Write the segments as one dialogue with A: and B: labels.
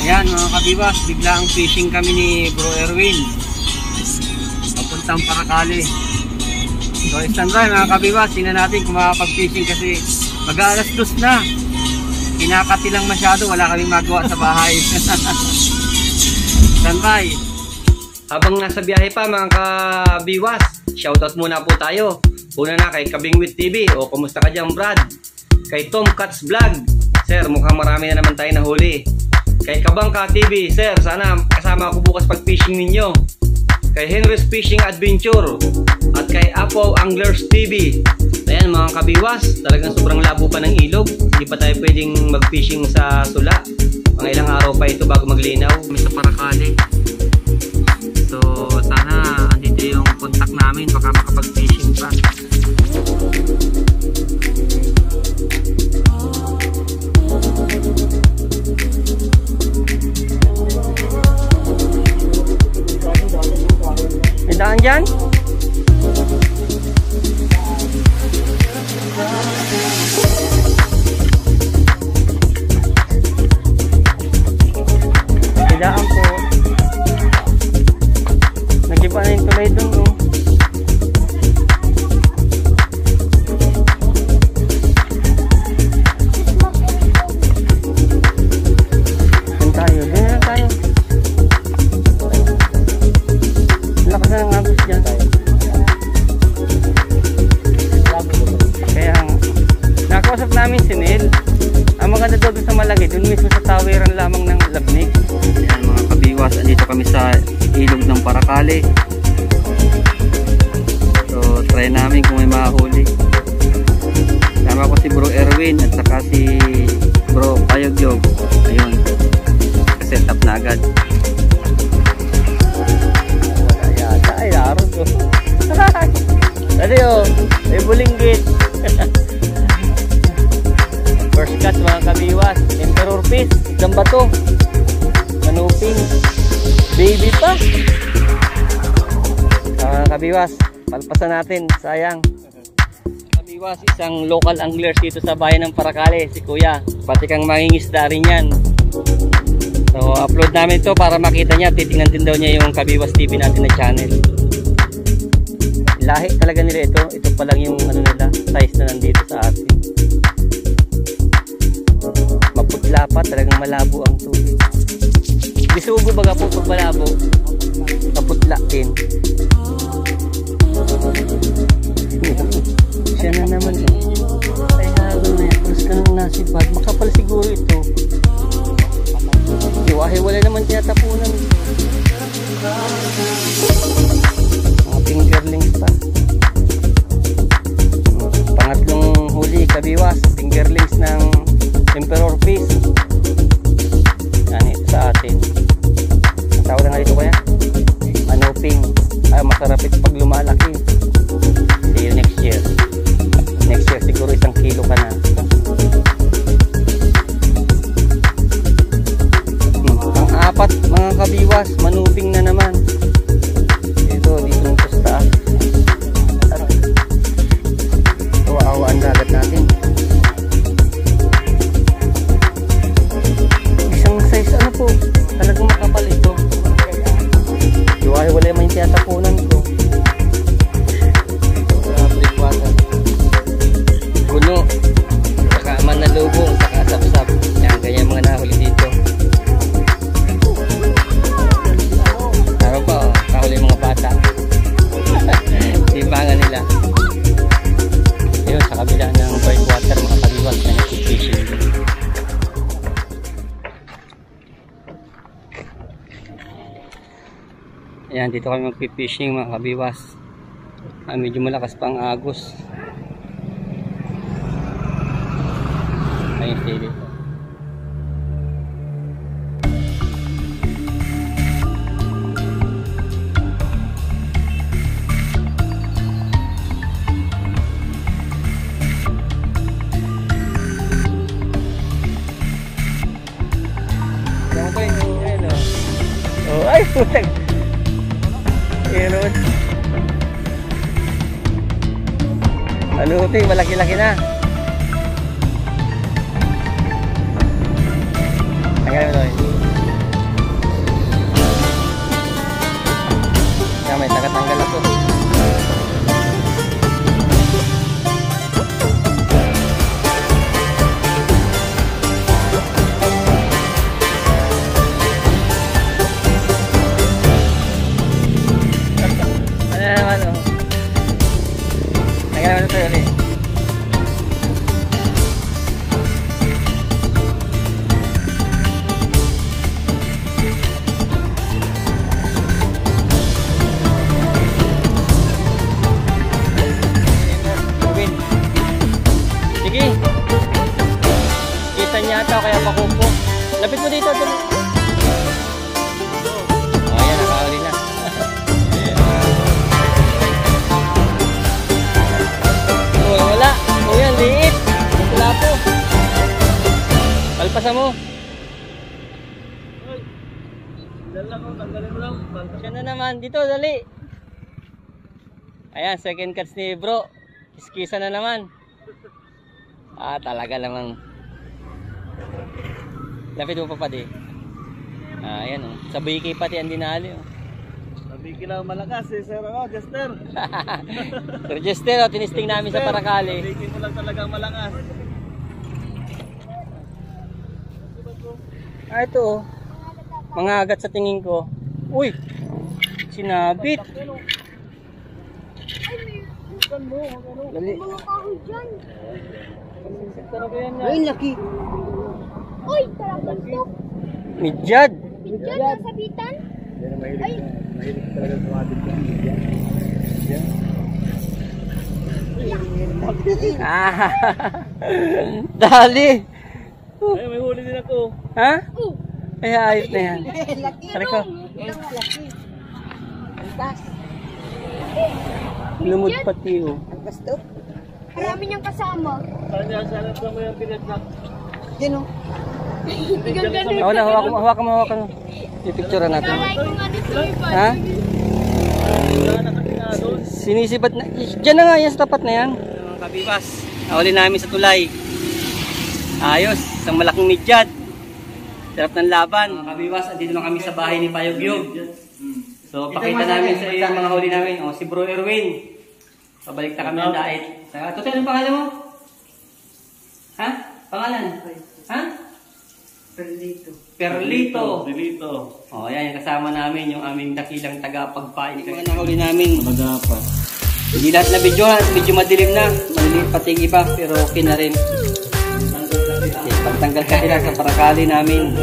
A: Ayan mga kabiwas, biglaang fishing kami ni Bro Erwin papuntang Paracale. So standby mga kabiwas, tingnan natin kung makakapag-fishing kasi mag-aalas 2 na. Kinakati lang masyado, wala kaming magawa sa bahay. Standby. Habang nasa biyahe pa mga kabiwas, shoutout muna po tayo. Una na kay Kabingwit TV, o kumusta ka dyan Brad? Kay Tom Cats Vlog, sir mukhang marami na naman tayo nahuli. Kay Kabangka TV, sir sana kasama ako bukas pag fishing ninyo. Kay Henry's Fishing Adventure at kay Apo Anglers TV. Ayan mga kabiwas, talagang sobrang labo pa ng ilog. Hindi pa tayo pwedeng mag-fishing sa sula. Mga ilang araw pa ito bago maglinaw. Kami sa Paracale. So sana andito yung contact namin, baka makapag-fishing pa. May daan dyan? Daan po. Nagiba na yung tulay dun, no? Dun tayo. Dun na lang tayo. Lakas na ng agos dyan. Kaya nakausap namin si Neil. Ang maganda doon sa Malagi, dun mismo sa tawiran lamang ng Labnig. Ayan mga kabiwas, andito kami sa ilog ng Paracale. So try namin kung may mahuli. Sama ko si Bro Erwin at saka si Bro Payogyog. Ayun, set up na agad. Ay, laro ko. Ano yun? May bulinggit. First cut mga kabiwas. Emperor fish. Isang bato. Manuping. Baby pa. Mga kabiwas, palpasan natin. Sayang. Kabiwas, isang local anglers dito sa bayan ng Paracale. Si Kuya. Pati kang mangingisda rin yan. So upload namin to para makita niya. Titingnan din daw niya yung Kabiwas TV natin na channel. Lahi talaga nila ito. Ito pa lang yung ano nila, size na nandito sa atin. Maputla pa, talagang malabo ang tubig. Bisugo baga po pag malabo, maputla din. Siya na naman eh. Ay halo na yan. Plus ka ng nasibag. Makapal siguro ito. Wala naman tinatapunan. Mga fingerlings pa. Pangatlong huli kabiwas, fingerlings ng Emperor fish. Yan ito sa atin. Ang tawag na nga dito kaya? Manuping. Masarap ito pag lumalaki. See you next year. Next year siguro 1 kilo ka na. Apat mga kabiwas, manuping na naman. Dito ng pusta. Awa-awa ang dagat natin. Isang size ano po, talagang makapal ito. Wala man yung tiyatapunan ko. Kuno, saka manalubong, saka sapsap. Yan, ganyan mga nahuli dito. Kahuli mga bata. Timbangan nila. Ayun, sa kabila ng breakwater mga kabiwas na nag-fishing. Ayan, dito kami mag-fishing mga kabiwas. Medyo malakas pa ang agos. Ayun, stay dito. Ay, putang. Ayan. Aluting, malaki-laki na. Tanggalin mo ito. o kaya pakupo. Lapit mo dito. Dali. O, ayan, nakahuli na. Wala. O yan, liit. Wala po. Palpasan mo. Siya na naman. Dito, dali. Ayan, second catch ni bro. Iskisa na naman. Talaga namang. Lapit mo pa di. Ayan o. Sa biki pati ang dinali o.
B: Sa biki lang malakas eh, Sir Jester.
A: Sir Jester o, tinisting namin sa Paracali.
B: Sa biki mo lang talagang malakas.
A: Ito o. Mga agat sa tingin ko. Uy! Sinabit. Dali.
C: Mga kahoy dyan.
B: Ay, laki.
C: Uy, tarapang to.
A: Midyad.
C: Diyan, nasa bitan. Ay,
B: Mahilig talaga sumabit yan.
A: Dali.
B: Ay, may huli din ako.
A: Ha? Ay, ayos na yan.
C: laki
A: Tara ko.
C: laki. Antas.
A: Lumod pati o.
C: Gusto? Marami niyang kasama.
B: Sana mo yung pinagnak.
C: Yan o. Tingnan ganun.
A: Wala, hawakan mo. I-picture natin.
C: Nalay ko nga dito sa iba.
A: Ha?
B: Sana kasi nga doon.
A: Sinisibat na. Diyan na nga yan sa tapat na yan. Mga kabibas, nahuli namin sa tulay. Ayos, isang malaking midyad. Sarap ng laban. Mga kabibas, andito lang kami sa bahay ni Payog-Yog. So, pakita namin sa iyo mga huli namin. O, si Bro Erwin. Pabalik na kami ng dait. Tutoy, anong pangalan mo? Ha? Pangalan? Ha? Perlito.
B: Delito.
A: O, ayan, yung kasama namin, yung aming dakilang tagapagpain. Mga nahuli namin.
B: Magapa.
A: Hindi lahat na video, medyo madilim na. Maliliit pati yung iba, pero okay na rin. Pagtanggal ka sila sa Paracali namin.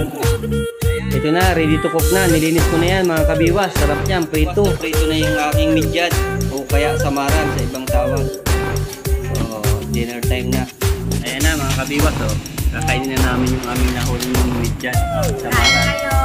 A: Ito na, ready to cook na. Nilinis ko na yan mga kabiwas. Sarap yan, prito. Prito na yung aking midyad. O kaya samaran sa ibang tawag. So, dinner time na. Ayan na mga kabiwas. Oh. Kakainin na namin yung aming nahuli ng midyad. Samaran.